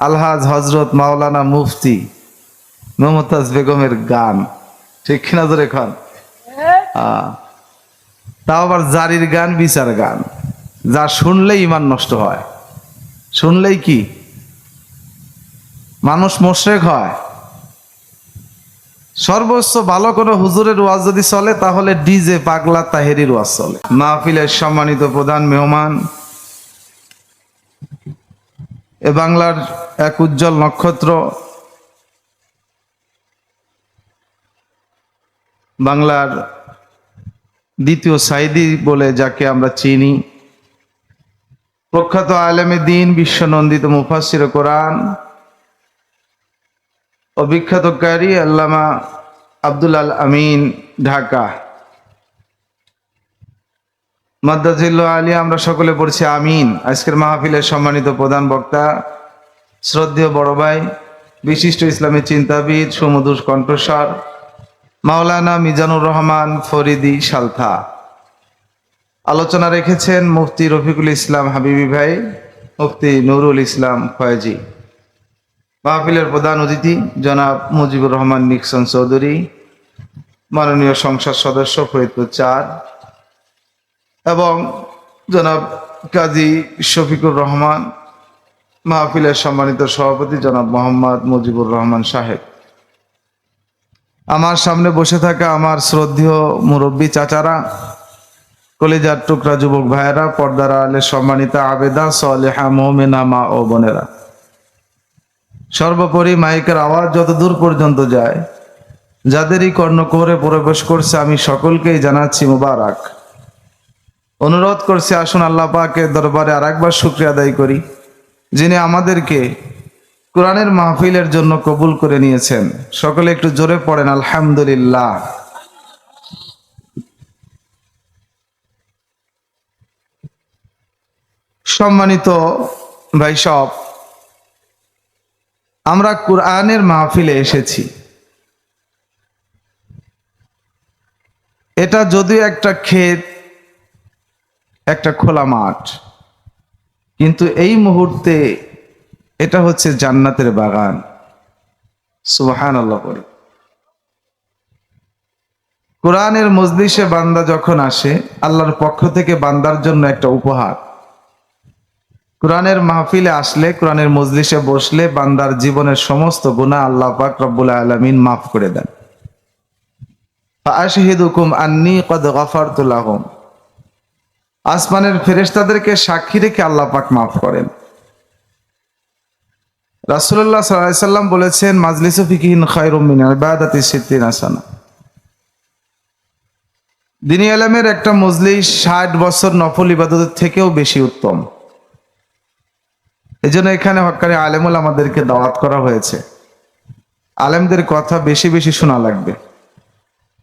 আলহাজ হজরত মাওলানা মুফতি মমতাজ বেগমের গান, ঠিক কিনা জোরে খান? তাও আবার জারির গান, বিচার গান, যা শুনলেই ইমান নষ্ট হয়, শুনলেই কি মানুষ মুশরিক হয়। সর্বোচ্চ ভালো কোনো হুজুরের ওয়াজ যদি চলে তাহলে ডিজে পাগলা তাহেরির ওয়াজ চলে। মাহফিলের সম্মানিত প্রধান মেহমান, এ বাংলার এক উজ্জ্বল নক্ষত্র, বাংলার দ্বিতীয় সাইদি বলে যাকে আমরা চিনি, প্রখ্যাত আলেমে দ্বীন, বিশ্বনন্দিত মুফাসসির কোরআন ও বিখ্যাত কারি আল্লামা আব্দুল আল আমিন, ঢাকা মাদ্দাজিল্লাহ আলী, আমরা সকলে পড়ছি আমিন। আজকের মাহফিলের সম্মানিত প্রধান বক্তা, শ্রদ্ধেয় বড় ভাই, বিশিষ্ট ইসলামী চিন্তাবিদ, সুমধুর কণ্ঠস্বর মাওলানা মিজানুর রহমান ফরিদি সালথা। আলোচনা রেখেছেন মুফতি রফিকুল ইসলাম হাবিবি ভাই, মুফতি নুরুল ইসলাম ফয়েজি। মাহফিলের প্রধান অতিথি জনাব মুজিবুর রহমান নিক্সন চৌধুরী, মাননীয় সংসদ সদস্য ফরিদপুর 4, এবং জনাব কাজী শফিকুর রহমান, মাহফিলের সম্মানিত সভাপতি জনাব মোহাম্মদ মুজিবুর রহমান সাহেব। আমার সামনে বসে থাকা আমার শ্রদ্ধেয় মুরব্বী চাচারা, কলিজার টুকরা যুবক ভাইয়েরা, পর্দার আলে সম্মানিতা আবেদা সালেহা মুমিনা মা ও বোনেরা, সর্বোপরি মাইকের আওয়াজ যত দূর পর্যন্ত যায়, যাদেরই কর্ণকুহরে প্রবেশ করছে, আমি সকলকেই জানাচ্ছি মুবারক। অনুরোধ করছি, আসুন আল্লাহ পাকের দরবারে আরেকবার শুকরিয়া আদায় করি, যিনি আমাদেরকে কোরআনের মাহফিলের জন্য কবুল করে নিয়েছেন। সকলে একটু জোরে পড়েন আলহামদুলিল্লাহ। সম্মানিত ভাই সব, আমরা কোরআনের মাহফিলে এসেছি। এটা যদিও একটা ক্ষেত, একটা খোলা মাঠ, কিন্তু এই মুহূর্তে এটা হচ্ছে জান্নাতের বাগান। সুবহানাল্লাহ। কোরআনের মজলিসে বান্দা যখন আসে, আল্লাহর পক্ষ থেকে বান্দার জন্য একটা উপহার। কোরআনের মাহফিলে আসলে, কোরআনের মজলিসে বসলে বান্দার জীবনের সমস্ত গুনাহ আল্লাহ পাক রব্বুল আলামিন মাফ করে দেন। ফাআশহিদুকুম আন্নী ক্বাদ গাফারতু লাহুম, আসমানের ফেরেশতাদেরকে সাক্ষী রেখে আল্লাহ পাক মাফ করেন। রাসূলুল্লাহ সাল্লাল্লাহু আলাইহি সাল্লাম বলেছেন, মাজলিসু ফিকহিন খায়রুম মিন ইবাদাতি সিত্তিনা সানা। দ্বীনি ইলমের একটা মজলিস 60 বছর নফল ইবাদতের থেকেও বেশি উত্তম। এজন্য এখানে হক্কানি আলেমুল আমাদেরকে দাওয়াত করা হয়েছে। আলেমদের কথা বেশি বেশি শোনা লাগবে।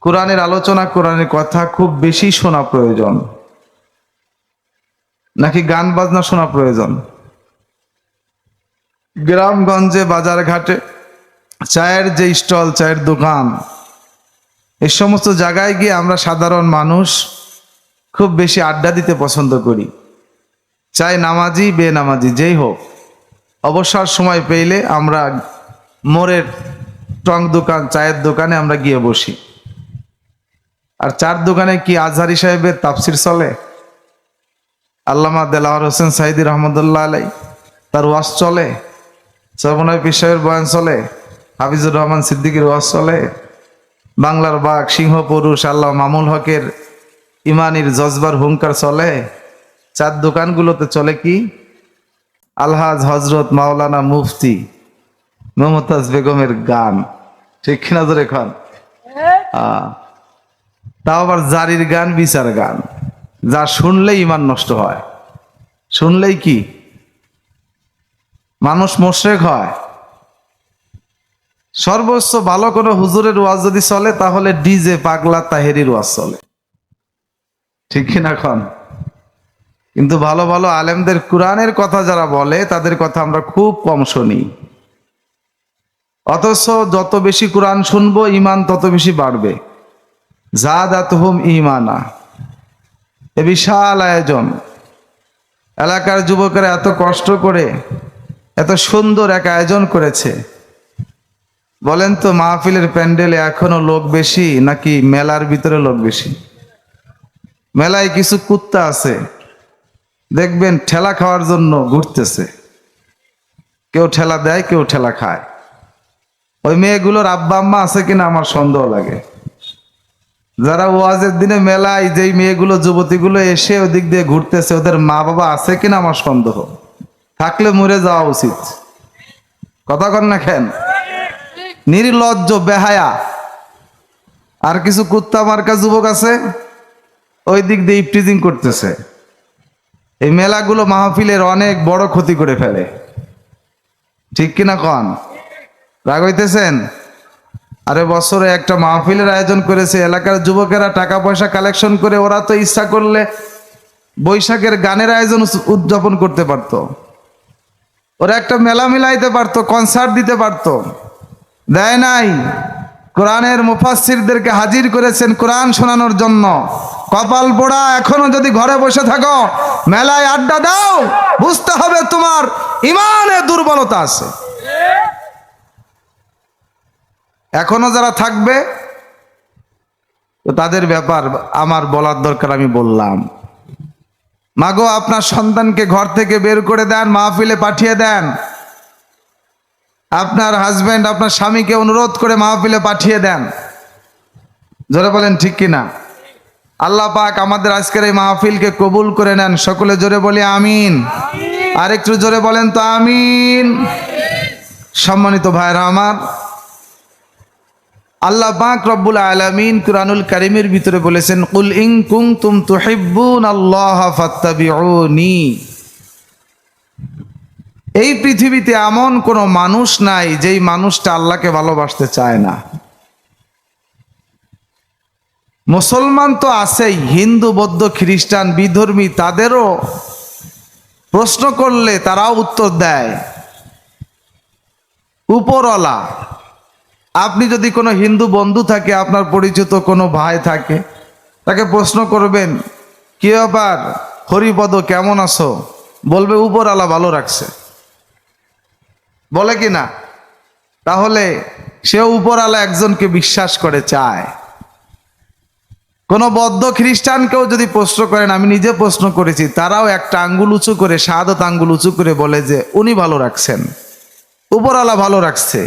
কোরআনের আলোচনা, কোরআনের কথা খুব বেশি শোনা প্রয়োজন, নাকি গান বাজনা শোনা প্রয়োজন? গ্রামগঞ্জে, বাজার ঘাটে চায়ের যে স্টল, চায়ের দোকান, এই সমস্ত জায়গায় গিয়ে আমরা সাধারণ মানুষ খুব বেশি আড্ডা দিতে পছন্দ করি। চাই নামাজি বেনামাজি যেই হোক, অবসর সময় পেলে আমরা মোড়ের টং দোকান, চায়ের দোকানে আমরা গিয়ে বসি। আর চার দোকানে কি আজহারি সাহেবের তাফসির চলে? আল্লামা দেলাওয়ার হোসেন সাইদি রহমতুল্লাহ আলাই, তার ওয়াজ চলে? সর্বনয় পীর সাহেবের বয়ান চলে? হাফিজুর রহমান সিদ্দিকীর ওয়াজ চলে? বাংলার বাঘ, সিংহ পুরুষ আল্লাহ মামুল হকের ইমানির জজবার হুঙ্কার চলে? চার দোকানগুলোতে চলে কি? আলহাজ হজরত মাওলানা মুফতি মমতাজ বেগমের গান, ঠিক কিনা জোরে খান? তাও আবার জারির গান, বিচার গান, যা শুনলেই ইমান নষ্ট হয়, শুনলেই কি মানুষ মুশরিক হয়। সর্বোচ্চ ভালো কোনো হুজুরের ওয়াজ যদি চলে তাহলে ডিজে পাগলা তাহেরির ওয়াজ চলে, ঠিক কিনা খান? কিন্তু ভালো ভালো আলেমদের কোরআনের কথা যারা বলে, তাদের কথা আমরা খুব কম শুনি। অথচ যত বেশি কোরআন শুনবো, ইমান তত বেশি বাড়বে। যাদাতুহুম ঈমানা। এ বিশাল আয়োজন, এলাকার যুবকেরা এত কষ্ট করে এত সুন্দর এক আয়োজন করেছে। বলেন তো মাহফিলের প্যান্ডেলে এখনো লোক বেশি নাকি মেলার ভিতরে লোক বেশি? মেলায় কিছু কুত্তা আছে, দেখবেন ঠেলা খাওয়ার জন্য ঘুরতেছে, কেউ ঠেলা দেয় কেউ ঠেলা খায়। ওই মেয়েগুলোর আব্বা আম্মা আছে কিনা আমার সন্দেহ লাগে। যারা ওয়াজের দিনে মেলায় যেই মেয়েগুলো যুবতীগুলো এসে ওদিক দিয়ে ঘুরতেছে, ওদের মা বাবা আছে কিনা আমার সন্দেহ। থাকলে মরে যাওয়া উচিত। কথা কন না কেন? নির্লজ্জ বেহায়া। আর কিছু কুত্তা মার্কা যুবক আছে ওই দিক দিয়ে ইফটিজিং করতেছে। এই মেলাগুলো মাহফিলের অনেক বড় ক্ষতি করে ফেলে, ঠিক কিনা কন? রাগ হইতেছেন? আরে বছরে একটা মাহফিলের আয়োজন করেছে, এলাকার যুবকেরা টাকা পয়সা কালেকশন করে, ওরা তো ইচ্ছা করলে বৈশাখের গানের আয়োজন উদযাপন করতে পারতো, ওরা একটা মেলা মিলাইতে পারতো, কনসার্ট দিতে পারতো, দেয় নাই। কোরআনের মুফাসসিরদেরকে হাজির করেছেন কোরআন শোনানোর জন্য। কপাল পোড়া, এখনো যদি ঘরে বসে থাকো মেলায় আড্ডা দাও, বুঝতে হবে তোমার ইমানে দুর্বলতা আছে। এখনো যারা থাকবে তো তাদের ব্যাপার আমার বলার দরকার, আমি বললাম। মাগো, আপনার সন্তানকে ঘর থেকে বের করে দেন, মাহফিলে পাঠিয়ে দেন। আপনার হাজবেন্ড আপনার স্বামীকে অনুরোধ করে মাহফিলে পাঠিয়ে দেন। জোরে বলেন ঠিক কিনা? আল্লাহ পাক আমাদের আজকের এই মাহফিলকে কবুল করে নেন। সকলে জোরে বলি আমিন। আর একটু জোরে বলেন তো আমিন। সম্মানিত ভাইরা আমার, আল্লাহ পাক রব্বুল আলামিন কুরআনুল কারীমের ভিতরে বলেছেন, কুল ইন কুনতুম তুহিব্বুনাল্লাহা ফাত্তাবিউনি। এই পৃথিবীতে এমন কোনো মানুষ নাই যেই মানুষটা আল্লাহকে ভালোবাসতে চায় না। মুসলমান তো আছেই, হিন্দু বৌদ্ধ খ্রিস্টান বিধর্মী, তাদেরও প্রশ্ন করলে তারাও উত্তর দেয় উপরওয়ালা। আপনি যদি কোনো হিন্দু বন্ধু থাকে, আপনার পরিচিত কোনো ভাই থাকে, তাকে প্রশ্ন করবেন, কি ব্যাপার হরিপদ কেমন আছো? বলবে উপরওয়ালা ভালো রাখছে, বলে কি না? তাহলে সে উপরওয়ালা একজনকে বিশ্বাস করে, চায়। কোন বৌদ্ধ খ্রিস্টানকেও যদি প্রশ্ন করেন, আমি নিজে প্রশ্ন করেছি, তারাও একটা আঙ্গুল উঁচু করে, শাহাদত আঙ্গুল উঁচু করে বলে যে উনি ভালো রাখছেন, উপরওয়ালা ভালো রাখছে।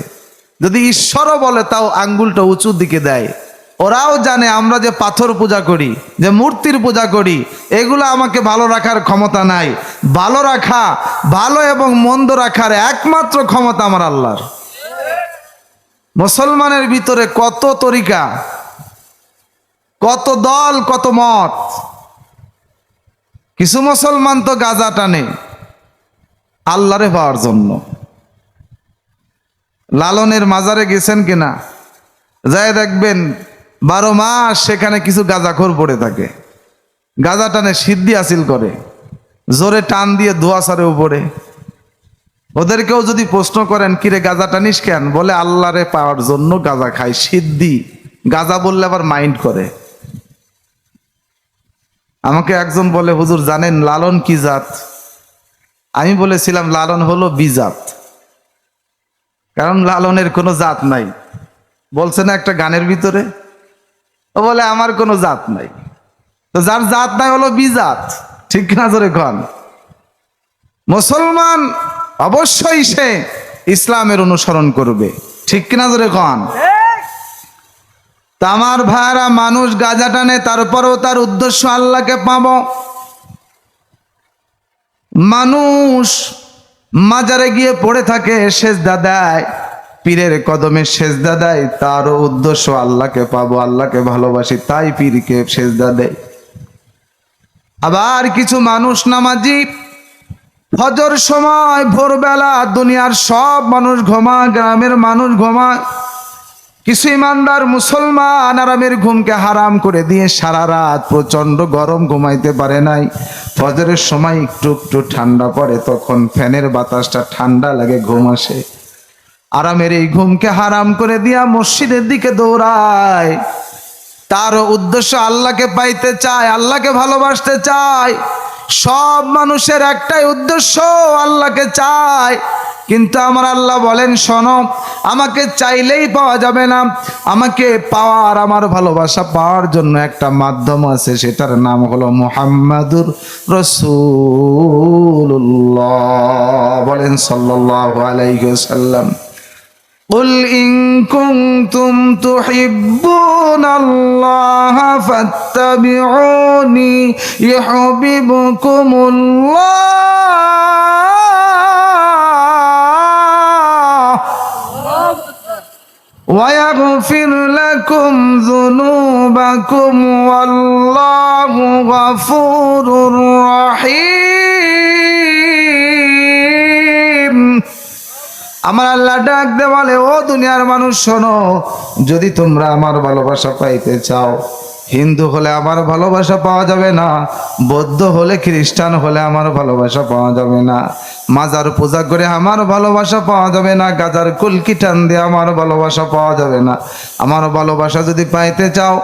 যদি ঈশ্বরও বলে তাও আঙ্গুলটা উঁচুর দিকে দেয়। ওরাও জানে আমরা যে পাথর পূজা করি, যে মূর্তির পূজা করি, এগুলো আমাকে ভালো রাখার ক্ষমতা নাই। ভালো রাখা, ভালো এবং মন্দ রাখার একমাত্র ক্ষমতা আমার আল্লাহর। মুসলমানের ভিতরে কত তরিকা, কত দল, কত মত। কিছু মুসলমান তো গাঁজা টানে আল্লাহরে পাওয়ার জন্য। লালনের মাজারে গেছেন কিনা, যাই দেখবেন 12 মাস সেখানে কিছু গাঁজাখোর পড়ে থাকে, গাঁজা টানে সিদ্ধি হাসিল করে, জোরে টান দিয়ে ধোয়া সারে উপরে। ওদেরকেও যদি প্রশ্ন করেন, কিরে গাঁজা টানিস কেন? বলে আল্লাহরে পাওয়ার জন্য গাঁজা খাই, সিদ্ধি। গাঁজা বললে আবার মাইন্ড করে। আমাকে একজন বলে, হুজুর জানেন লালন কি জাত? আমি বলেছিলাম লালন হলো বিজাত, কারণ লালনের কোনো জাত নাই। বলছে না একটা গানের ভিতরে, ও বলে আমার কোনো জাত নাই। তো যার জাত নাই হলো বিজাত, ঠিক না? জোরে কন। মুসলমান অবশ্যই সে ইসলামের অনুসরণ করবে, ঠিক কিনা? জোরে কন। তা আমার ভাইরা, মানুষ গাঁজা টানে, তারপরেও তার উদ্দেশ্য আল্লাহকে পাবো। মানুষ মাজারে গিয়ে পড়ে থাকে, সেজদা দেয়, পীরের কদমে সেজদা দেয়, তারও উদ্দেশ্য আল্লাহকে পাবো, আল্লাহকে ভালোবাসি, তাই পীরকে সেজদা দেয়। আবার কিছু মানুষ নামাজি, ফজর সময় ভোরবেলা দুনিয়ার সব মানুষ ঘুমায়, গ্রামের মানুষ ঘুমায়, কিছু ইমানদার মুসলমান আরামের ঘুমকে হারাম করে দিয়ে সারা রাত প্রচন্ড গরম ঘুমাইতে পারে নাই। ফজরের সময় একটু একটু ঠান্ডা পড়ে, তখন ফ্যানের বাতাসটা ঠান্ডা লাগে, ঘুম আসে। আরামের এই ঘুমকে হারাম করে দিয়া মসজিদের দিকে দৌড়ায়। তার উদ্দেশ্য আল্লাহকে পাইতে চায়, আল্লাহকে ভালোবাসতে চায়। সব মানুষের একটাই উদ্দেশ্য, আল্লাহকে চায়। কিন্তু আমার আল্লাহ বলেন, শোনো, আমাকে চাইলেই পাওয়া যাবে না। আমাকে পাওয়ার, আমার ভালোবাসা পাওয়ার জন্য একটা মাধ্যম আছে, সেটার নাম হলো মুহাম্মাদুর রাসূলুল্লাহ। বলেন সাল্লাল্লাহু আলাইহি ওয়াসাল্লাম। قل إن كنتم تحبون الله فاتبعوني يحببكم الله ويغفر لكم ذنوبكم والله غفور رحيم। আমার আল্লাহ ডাক দে বলে, ও দুনিয়ার মানুষ শোনো, যদি তোমরা আমার ভালোবাসা পাইতে চাও, হিন্দু হলে আমার ভালোবাসা পাওয়া যাবে না, বৌদ্ধ হলে, খ্রিস্টান হলে আমার ভালোবাসা পাওয়া যাবে না, মাজার পূজা করে আমার ভালোবাসা পাওয়া যাবে না, গাজার কুলকি টান দিয়ে আমার ভালোবাসা পাওয়া যাবে না। আমার ভালোবাসা যদি পাইতে চাও,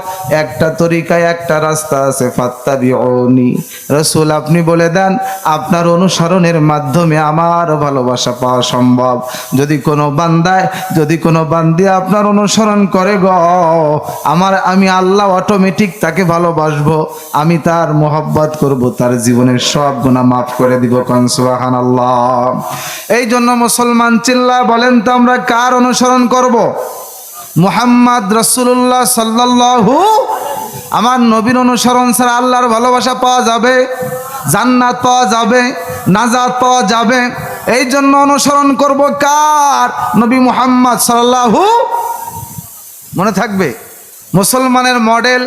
একটা তরিকায়, একটা রাস্তা আছে, ফাত্তাবিউনি। রাসূল আপনি বলে দেন, আপনার অনুসরণের মাধ্যমে আমার ভালোবাসা পাওয়া সম্ভব। যদি কোনো বান্দি আপনার অনুসরণ করে গো, আমি আল্লাহ অটোমেটিক তাকে ভালোবাসবো, আমি তার মোহাব্বত করব, তার জীবনের সব গুনাহ মাফ করে দিব। কোন সুবহানাল্লাহ। এই জন্য মুসলমান চিল্লায় বলেন তো, আমরা কার অনুসরণ করব? মুহাম্মদ রাসূলুল্লাহ সাল্লাল্লাহু। আমার নবীর অনুসরণ ছাড়া আল্লাহর ভালোবাসা পাওয়া যাবে, জান্নাত পাওয়া যাবে, নাজাত পাওয়া যাবে। এই জন্য অনুসরণ করব কার? নবী মুহাম্মদ সাল্লাল্লাহু। মনে থাকবে, মুসলমানের মডেল,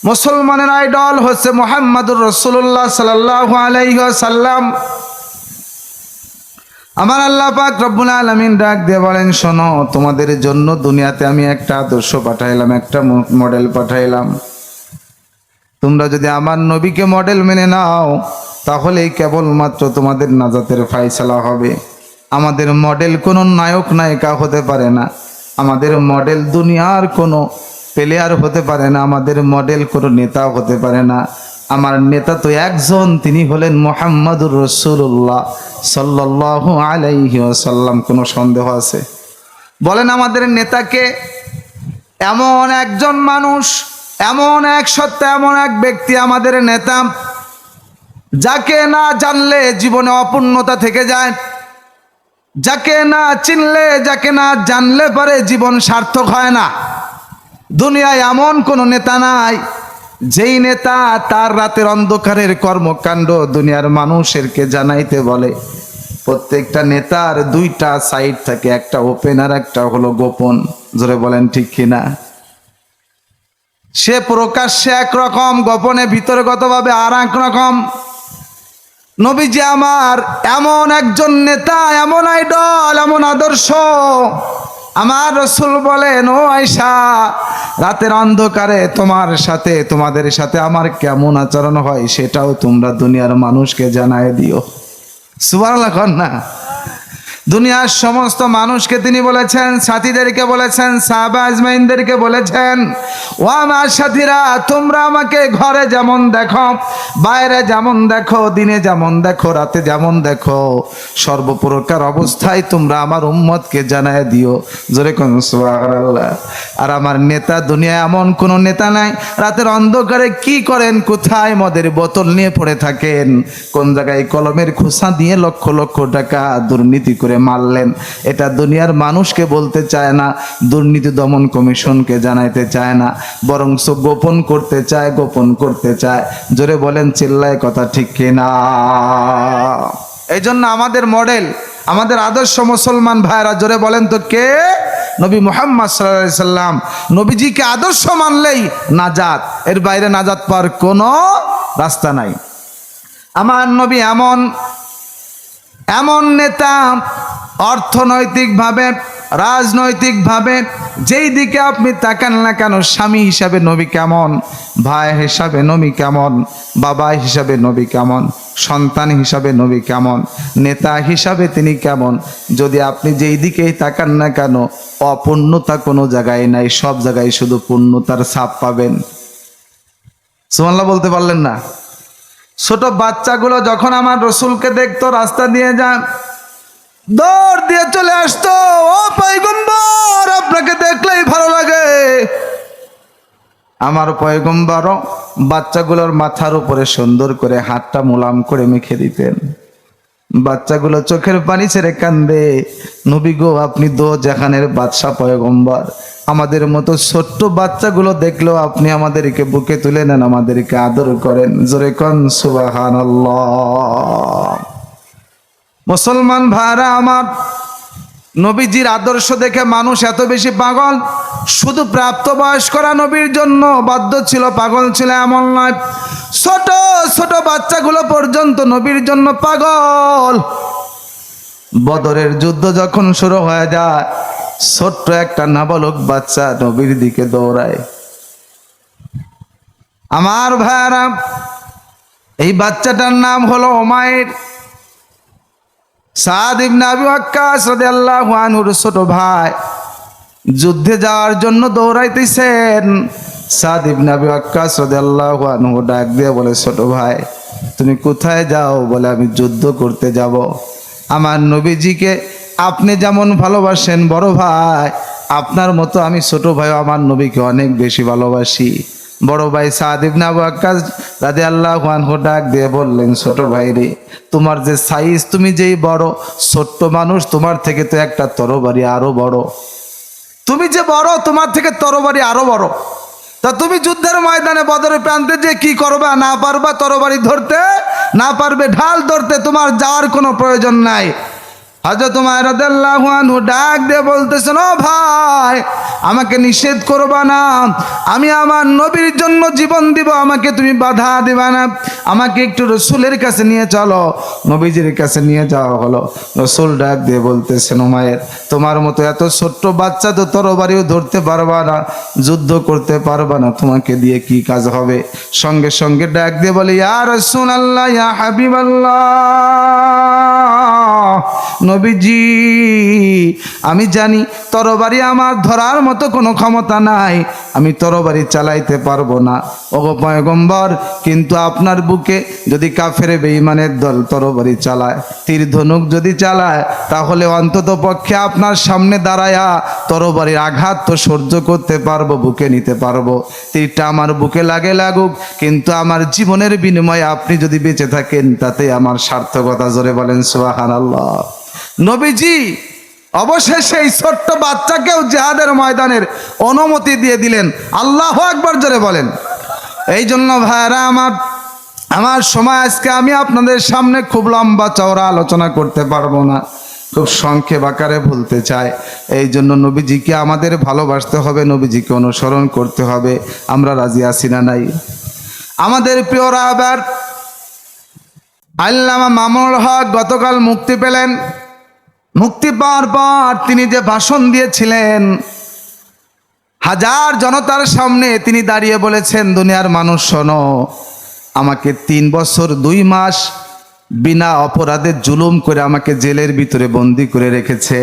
মুসলমানের আইডল হচ্ছে মুহাম্মদুর রাসূলুল্লাহ সাল্লাল্লাহু আলাইহি ওয়াসাল্লাম। আমার আল্লাহ পাক রব্বুল আলামিন ডাক দিয়ে বলেন, শোনো, তোমাদের জন্য দুনিয়াতে আমি একটা আদর্শ পাঠাইলাম, একটা মডেল পাঠাইলাম। তোমরা যদি আমার নবীকে মডেল মেনে নাও, তাহলেই কেবলমাত্র তোমাদের নাজাতের ফায়সালা হবে। আমাদের মডেল কোনো নায়ক নায়িকা হতে পারে না, আমাদের মডেল দুনিয়ার কোনো প্লেয়ার হতে পারে না, আমাদের মডেল কোনো নেতাও হতে পারে না। আমার নেতা তো একজন, তিনি হলেন মুহাম্মাদুর রাসূলুল্লাহ সাল্লাল্লাহু আলাইহি ওয়াসাল্লাম। কোনো সন্দেহ আছে? বলেন আমাদের নেতাকে? এমন একজন মানুষ, এমন এক সত্তা, এমন এক ব্যক্তি আমাদের নেতা, যাকে না জানলে জীবনে অপূর্ণতা থেকে যায়, যাকে না চিনলে, যাকে না জানলে পরে জীবন সার্থক হয় না। দুনিয়ায় এমন কোন নেতা নাই যেই নেতা তার রাতের অন্ধকারের কর্মকাণ্ড দুনিয়ার মানুষেরকে জানাইতে বলে। প্রত্যেকটা নেতার দুইটা সাইড থাকে, একটা ওপেন আর একটা হলো গোপন। জোরে বলেন ঠিক কিনা? সে প্রকাশ্যে একরকম, গোপনে ভিতরগতভাবে আর এক রকম। নবীজি আমার এমন একজন নেতা, এমন আইডল, এমন আদর্শ। আমার রাসূল বলেন, ও আয়েশা, রাতের অন্ধকারে তোমাদের সাথে আমার কেমন আচরণ হয় সেটাও তোমরা দুনিয়ার মানুষকে জানায় দিও। সুবহানাল্লাহ না? দুনিয়ার সমস্ত মানুষকে তিনি বলেছেন, সাথীদেরকে বলেছেন, সাহাবা আজমাইনদেরকে বলেছেন, ও আমার সাথীরা, তোমরা আমাকে ঘরে যেমন দেখো, বাইরে যেমন দেখো, দিনে যেমন দেখো, রাতে যেমন দেখো, সর্বপ্রকার অবস্থায় তোমরা আমার উম্মতকে জানায় দিও। জোরে কোন সুবহানাল্লাহ। আর আমার নেতা, দুনিয়ায় এমন কোন নেতা নাই, রাতের অন্ধকারে কি করেন, কোথায় মদের বোতল নিয়ে পড়ে থাকেন, কোন জায়গায় কলমের খোসা দিয়ে লক্ষ লক্ষ টাকা দুর্নীতি করে মারলেন, এটা দুনিয়ার মানুষকে বলতে চায় না, দুর্নীতি দমন কমিশনকে জানাইতে চায় না, বরং গোপন করতে চায়। জোরে বলেন, চিল্লায় কথা ঠিক কিনা? এই জন্য আমাদের মডেল, আমাদের আদর্শ মুসলমান ভাইরা, জোরে বলেন তো কে? নবী মুহাম্মদ সাল্লাল্লাহু আলাইহি সাল্লাম। নবীজিকে আদর্শ মানলেই নাজাত, এর বাইরে নাজাত পাওয়ার কোনো রাস্তা নাই। আমার নবী এমন নেতা, অর্থনৈতিকভাবে, রাজনৈতিকভাবে যেই দিকে আপনি তাকান না কেন, স্বামী হিসাবে নবী কেমন, ভাই হিসাবে নবী কেমন, বাবা হিসাবে নবী কেমন, সন্তান হিসাবে নবী কেমন, নেতা হিসাবে তিনি কেমন, যদি আপনি যেই দিকেই তাকান না কেন, অপূর্ণতা কোনো জায়গায় নাই, সব জায়গায় শুধু পূর্ণতার ছাপ পাবেন। সুবহানাল্লাহ বলতে পারলেন না? ছোট বাচ্চাগুলো যখন আমার রসুলকে দেখতো, রাস্তা দিয়ে যান, দৌড় দিয়ে চলে আসতো, ও পয়গম্বর আপনাকে দেখলেই ভালো লাগে। আমার পয়গম্বরও বাচ্চাগুলোর মাথার উপরে সুন্দর করে হাতটা মোলাম করে মেখে দিতেন। বাচ্চাগুলো চোখের পানি ছেড়ে কান্দে, নবী গো আপনি দো জাহানের বাদশা পয়গম্বর, আমাদের মতো ছোট্ট বাচ্চাগুলো দেখলেও আপনি আমাদেরকে বুকে তুলে নেন, আমাদেরকে আদর করেন। জোরে কোন সুবহানাল্লাহ। মুসলমান ভাইরা আমার, নবীজির আদর্শ দেখে মানুষ এত বেশি পাগল, শুধু প্রাপ্তবয়স্করা নবীর জন্য বাধ্য ছিল, পাগল ছিল এমন নয়, ছোট ছোট বাচ্চাগুলো পর্যন্ত নবীর জন্য পাগল। বদরের যুদ্ধ যখন শুরু হয়ে যায়, ছোট্ট একটা নাবালক বাচ্চা নবীর দিকে দৌড়ায়। আমার ভাইরা, এই বাচ্চাটার নাম হলো উমাইর। সাদ ইবনে আবি ওয়াক্কাস রাদিয়াল্লাহু আনহুর ছোট ভাই যুদ্ধে যাওয়ার জন্য দৌড়াইতেছেন। সাদ ইবনে আবি ওয়াক্কাস রাদিয়াল্লাহু আনহু ডাক দিয়ে বলে, ছোট ভাই তুমি কোথায় যাও? বলে আমি যুদ্ধ করতে যাব। আমার নবীজিকে আপনি যেমন ভালোবাসেন বড় ভাই, আপনার মতো আমি ছোট ভাই আমার নবীকে অনেক বেশি ভালোবাসি। বড় ভাই সাদ ইবনে আবু ওয়াক্কাস রাদিয়াল্লাহু আনহু ডাক দিয়ে বললেন, ছোট ভাই রে, তোমার যে সাইজ, তুমি যেই বড়, ছোট্ট মানুষ, তোমার থেকে তো একটা তরবারি আরো বড়। তুমি যে বড়, তোমার থেকে তরবারি আরো বড়। তা তুমি যুদ্ধের ময়দানে বদরের প্রান্তে যে কি করবা? না পারবা তরবারি ধরতে, না পারবে ঢাল ধরতে, তোমার যাওয়ার কোনো প্রয়োজন নাই। হযরত উমর রাদিয়াল্লাহু আনহু ডাক দিয়ে বলতেছেন, ও ভাই আমাকে নিষেধ করবা না, আমি আমার নবীর জন্য জীবন দিব, আমাকে তুমি বাধা দিবা না, আমাকে একটু রসুলের কাছে নিয়ে চলো। নবীজির কাছে নিয়ে যাওয়া হলো। রসুল ডাক দিয়ে বলতেছেন, উমাইর তোমার মতো এত ছোট্ট বাচ্চা তো তরবারিও ধরতে পারবা না, যুদ্ধ করতে পারবা না, তোমাকে দিয়ে কি কাজ হবে? সঙ্গে সঙ্গে ডাক দিয়ে বলে, ইয়া রাসূলুল্লাহ, ইয়া হাবিবাল্লাহ, নবীজি আমি জানি তরবারি আমার ধরার মতো কোনো ক্ষমতা নাই, আমি তরবারি চালাইতে পারবো না। ওগো পয়গম্বর, কিন্তু আপনার বুকে যদি কাফের বেঈমানের দল তরবারি চালায়, তীর ধনুক যদি চালায়, তাহলে অন্তত পক্ষে আপনার সামনে দাঁড়ায়া তরবারির আঘাত তো সহ্য করতে পারবো, বুকে নিতে পারবো। তীরটা আমার বুকে লাগে লাগুক, কিন্তু আমার জীবনের বিনিময়ে আপনি যদি বেঁচে থাকেন তাতে আমার সার্থকতা। জোরে বলেন সুবহানাল্লাহ। নবীজি অবশেষে এই ছোট্ট বাচ্চাকেও জিহাদের ময়দানের অনুমতি দিয়ে দিলেন। আল্লাহু আকবার, জোরে বলেন। এই জন্য ভাইরা আমার সময় আজকে আমি আপনাদের সামনে খুব লম্বা চওড়া আলোচনা করতে পারবো না, খুব সংক্ষেপ আকারে বলতে চাই। এই জন্য নবীজিকে আমাদের ভালোবাসতে হবে, নবীজিকে অনুসরণ করতে হবে। আমরা রাজি আছি না নাই? আমাদের প্রিয় রাহবার আল্লামা মামুনুল হক গতকাল মুক্তি পেলেন। মুক্তি পাওয়ার পর তিনি যে ভাষণ দিয়েছিলেন, হাজার জনতার সামনে তিনি দাঁড়িয়ে বলেছেন, দুনিয়ার মানুষ শোনো, আমাকে 3 বছর 2 মাস বিনা অপরাধে জুলুম করে আমাকে জেলের ভিতরে বন্দি করে রেখেছে।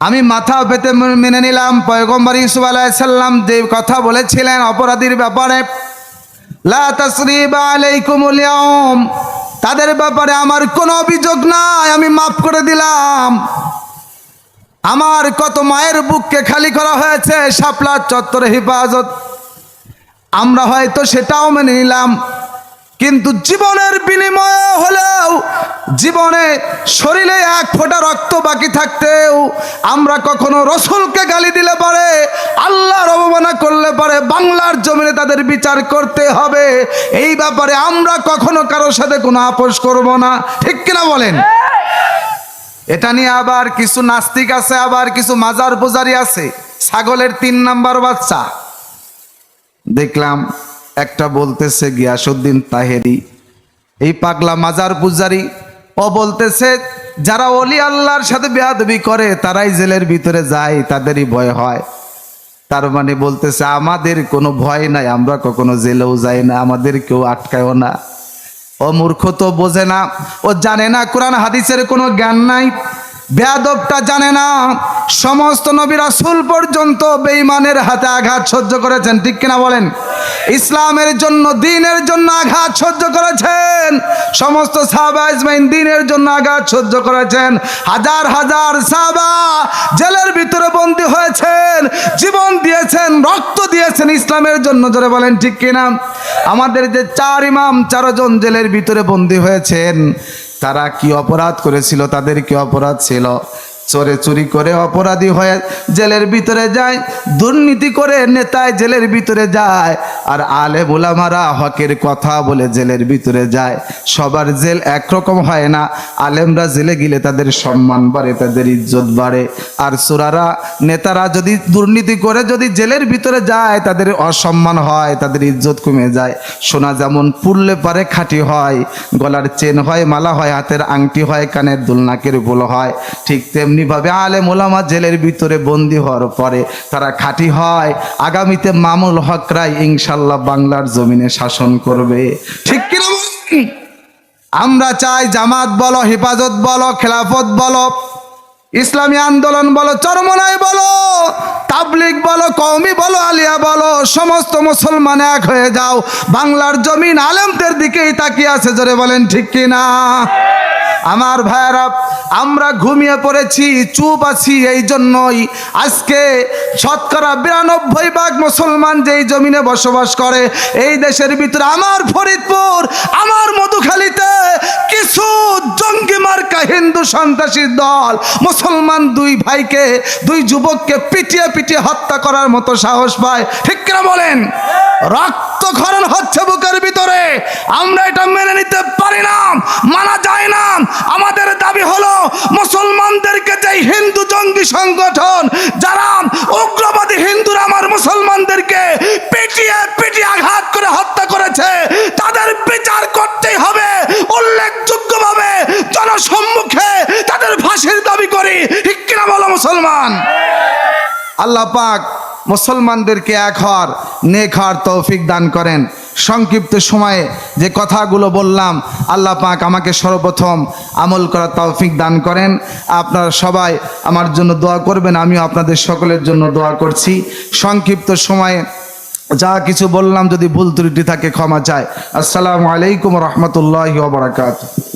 আমি মাথা পেতে মেনে নিলাম পয়গম্বর ইউসুফ আলাইহিস সালাম যে কথা বলেছিলেন অপরাধীর ব্যাপারে, লা তাসরিবা আলাইকুমুল ইয়াউম, তাদের ব্যাপারে আমার কোনো অভিযোগ নাই, আমি মাফ করে দিলাম। আমার কত মায়ের বুককে খালি করা হয়েছে শাপলা চত্বরে হেফাজত, আমরা হয়তো সেটাও মেনে নিলাম, কিন্তু জীবনের বিনিময়ে হলেও, জীবনে শরীরে 1 ফোঁটা রক্ত বাকি থাকতেও আমরা কখনো রসুলকে গালি দিলে পারে, আল্লাহর অবমাননা করলে পারে, বাংলার জমিনে তাদের বিচার করতে হবে। এই ব্যাপারে আমরা কখনো কারোর সাথে কোনো আপোষ করব না, ঠিক কিনা বলেন? এটা নিয়ে আবার কিছু নাস্তিক আছে, আবার কিছু মাজার পূজারি আছে। ছাগলের 3 নাম্বার বাচ্চা দেখলাম একটা বলতেছে গিয়াসউদ্দিন তাহেরি, এই পাগলা মাজার পূজারি, ও বলতেছে যারা ওলি আল্লাহর সাথে বেয়াদবি করে তারাই জেলের ভিতরে যায়, তাদেরই ভয় হয়। তার মানে বলতেছে আমাদের কোনো ভয় নাই, আমরা কখনো জেলেও যাই না, আমাদের কেউ আটকায়ও না। ও মূর্খ তো বোঝে না, ও জানে না কোরআন হাদিসের কোনো জ্ঞান নাই, বেয়াদবটা জানে না সমস্ত নবী রাসূল পর্যন্ত বেঈমানের হাতে আঘাত সহ্য করেছেন, ঠিক কিনা বলেন? ইসলামের জন্য, দ্বীনের জন্য আঘাত সহ্য করেছেন। সমস্ত সাহাবা আজমাইন দ্বীনের জন্য আঘাত সহ্য করেছেন। হাজার হাজার সাহাবা জেলের ভিতরে বন্দী হয়েছেন, জীবন দিয়েছেন, রক্ত দিয়েছেন ইসলামের জন্য। জোরে বলেন ঠিক কিনা? আমাদের যে 4 ইমাম 4 জন জেলের ভিতরে বন্দী হয়েছেন, তারা কি অপরাধ করেছিল? তাদের কি অপরাধ ছিল? চোরে চুরি করে অপরাধী হয়ে জেলের ভিতরে যায়, দুর্নীতি করে নেতায় জেলের ভিতরে যায়, আর আলেম উলামারা হকের কথা বলে জেলের ভিতরে যায়। সবার জেল একরকম হয় না। আলেমরা জেলে গেলে তাদের সম্মান বাড়ে, তাদের ইজ্জত বাড়ে। আর চোরারা, নেতারা যদি দুর্নীতি করে যদি জেলের ভিতরে যায়, তাদের অসম্মান হয়, তাদের ইজ্জত কমে যায়। সোনা যেমন পুড়লে পারে খাঁটি হয়, গলার চেন হয়, মালা হয়, হাতের আংটি হয়, কানের দুল, নাকের ফুল হয়, ঠিক তেমনি ভাবে আলেম ওলামা জেলের ভিতরে বন্দী হওয়ার পরে তারা খাঁটি হয়। আগামীতে মামুল হকরাই ইনশাল্লাহ বাংলার জমিনে শাসন করবে। ঠিক কিনা? আমরা চাই জামাত বলো, হেফাজত বলো, খেলাফত বলো, ইসলামী আন্দোলন বলো, চরমনাই বলো, তাবলিগ বলো, কওমি বলো, আলিয়া বলো, সমস্ত মুসলমান এক হয়ে যাও। বাংলার জমিন আলেমদের দিকেই তাকিয়ে আছে। জোরে বলেন ঠিক কিনা? আমার ভাইয়েরা, আমরা ঘুমিয়ে পড়েছি, চুপ আছি, এই জন্যই আজকে শতকরা 92% মুসলমান যেই জমিনে বসবাস করে, এই দেশের ভিতরে আমার ফরিদপুর, আমার মধুখালীতে কিছু জঙ্গি মার্কা হিন্দু সন্ত্রাসী দল মুসলমান 2 ভাইকে, 2 যুবককে পিটিয়ে পিটিয়ে হত্যা করার মতো সাহস পায়। ঠিক কিনা বলেন? রক্তক্ষরণ হচ্ছে বুকের ভিতরে। আমরা এটা মেনে নিতে পারি না, মানা যায় না। আমাদের দাবি হলো মুসলমানদেরকে যে হিন্দু জঙ্গি সংগঠন, যারা উগ্রবাদী হিন্দুরা আমার মুসলমানদেরকে পিটিয়ে পিটিয়ে আঘাত করে হত্যা করেছে, তাদের বিচার করতেই হবে। উল্লেখযোগ্যভাবে জনসম্মুখে তাদের ফাঁসির দাবি করি। ঠিক কিনা বলো মুসলমান? আল্লাহ পাক মুসলমানদেরকে এক হওয়ার, নেক হওয়ার তৌফিক দান করেন। সংক্ষিপ্ত সময়ে যে কথাগুলো বললাম, আল্লাহ পাক আমাকে সর্বপ্রথম আমল করার তৌফিক দান করেন। আপনারা সবাই আমার জন্য দোয়া করবেন, আমিও আপনাদের সকলের জন্য দোয়া করছি। সংক্ষিপ্ত সময়ে যা কিছু বললাম, যদি ভুল ত্রুটি থাকে ক্ষমা চাই। আসসালামু আলাইকুম রহমতুল্লাহি ওয়া বারাকাতুহু।